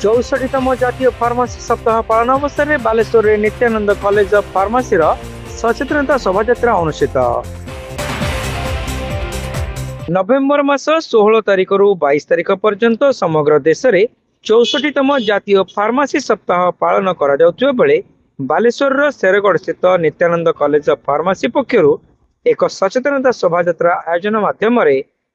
चौसठीतम जातीय फार्मासी सप्ताह पालन अवसर में Baleswar Nityananda college of pharmacy सचेतनता शोभायात्रा अनुष्ठित। नवेम्बर मास 16 तारिख रु 22 तारिख पर्यंत समग्र देश में 64तम जातीय फार्मासी सप्ताह पालन करा बेले बालेश्वर शेरगढ़ स्थित नित्यानंद कॉलेज ऑफ फार्मासी पक्षर एक सचेतनता शोभायात्रा आयोजन माध्यम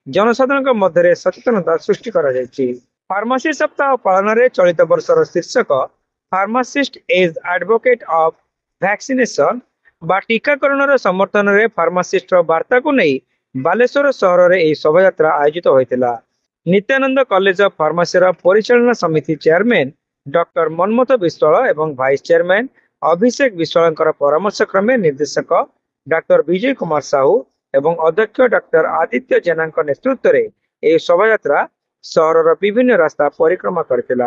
जनसाधारण मध्य सचेतनता सृष्टि करा जायछि। फार्मासी सप्ताह पालन में चलित वर्षर शीर्षक pharmacist as advocate of vaccination बा टीकाकरण समर्थन में फार्मासिस्ट वार्ता को नहीं बालेश्वर सहर में शोभायात्रा आयोजित होता। नित्यानंद कॉलेज ऑफ फार्मासी परिचालना समिति चेयरमैन डॉक्टर मनमथ विश्वाल एवं भाइस चेयरमैन अभिषेक विश्वाल परामर्श क्रमे निर्देशक डॉक्टर विजय कुमार साहू एवं अध्यक्ष डॉक्टर आदित्य जेना नेतृत्व में यह शोभायात्रा सहर विभिन्न रास्ता परिक्रमा करथिला।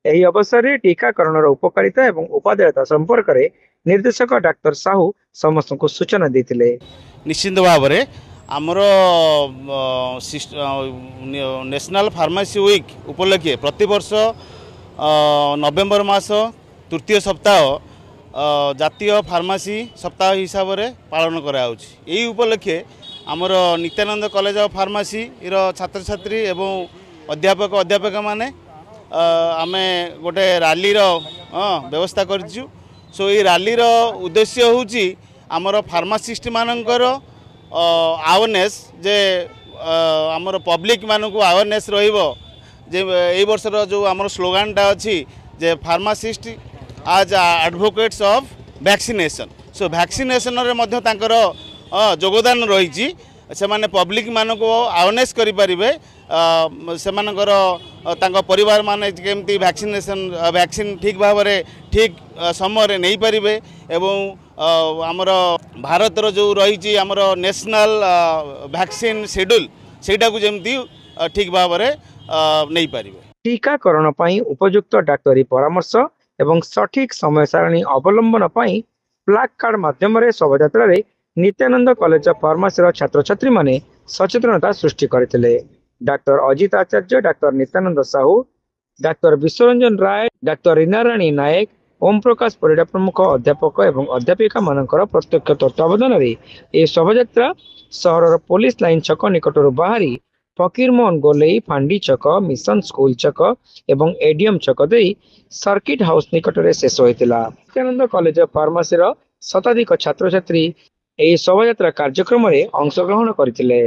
एही अवसर में टीकाकरण उपकारिता एवं उपादेयता संपर्क में निर्देशक डॉक्टर साहू समस्त को सूचना देथिले। निश्चित भाव में आमर नेशनल फार्मेसी वीक उपलक्षे प्रतिवर्ष नवेम्बर मास तृतीय सप्ताह जातीय फार्मासी सप्ताह हिसाब से पालन कराई। उपलक्षे आमर नित्यानंद कॉलेज ऑफ फार्मासी छात्र छात्री एवं अध्यापक अध्यापिका माने आमे गोटे रैली व्यवस्था करिछु। सो ये रैली उद्देश्य होची आमर फार्मासिस्ट मानकर अवेयरनेस जे आमर पब्लिक मानक अवेयरनेस रहिबो जे ए वर्षर जो आमर स्लोगानटा अछि जे फार्मासिस्ट आज advocates of vaccination. So vaccination रे मध्य तांकर योगदान रही से माने पब्लिक मानक अवेयरनेस करि परिबे से परिवार माने केमती वैक्सीनेशन वैक्सीन ठीक भाव में ठीक समय नहीं पारे एवं आमर भारतर जो रही आमर नेशनल वैक्सीन शेड्यूल सेटा को जमती ठीक भाव में नहीं पारे। टीकाकरण पई उपयुक्त डाक्टरी परामर्श एवं सठिक समय सारणी अवलंबन पई प्लाक कार्ड माध्यम शोभायात्रा नित्यानंद कॉलेज ऑफ फार्मासी छात्र छात्री माने सचेतनता सृष्टि करथिले। डॉक्टर अजित आचार्य, डॉक्टर नित्यानंद साहू, डॉक्टर विश्वरंजन राय, डॉक्टर रीनाराणी नायक, ओम प्रकाश परिडा प्रमुख अध्यापक एवं अध्यापिका मानकर प्रत्यक्ष तत्वावधान में शोभायात्रा सहर पुलिस लाइन छक निकट बाहरी फकीरमोहन गोलेई फांडी छक, मिशन स्कूल छक एवं एडीएम छक दे सर्किट हाउस निकट में शेष होता। नित्यानंद कॉलेज ऑफ फार्मासी शताधिक छात्र छात्री शोभायात्रा कार्यक्रम में अंशग्रहण करथिले।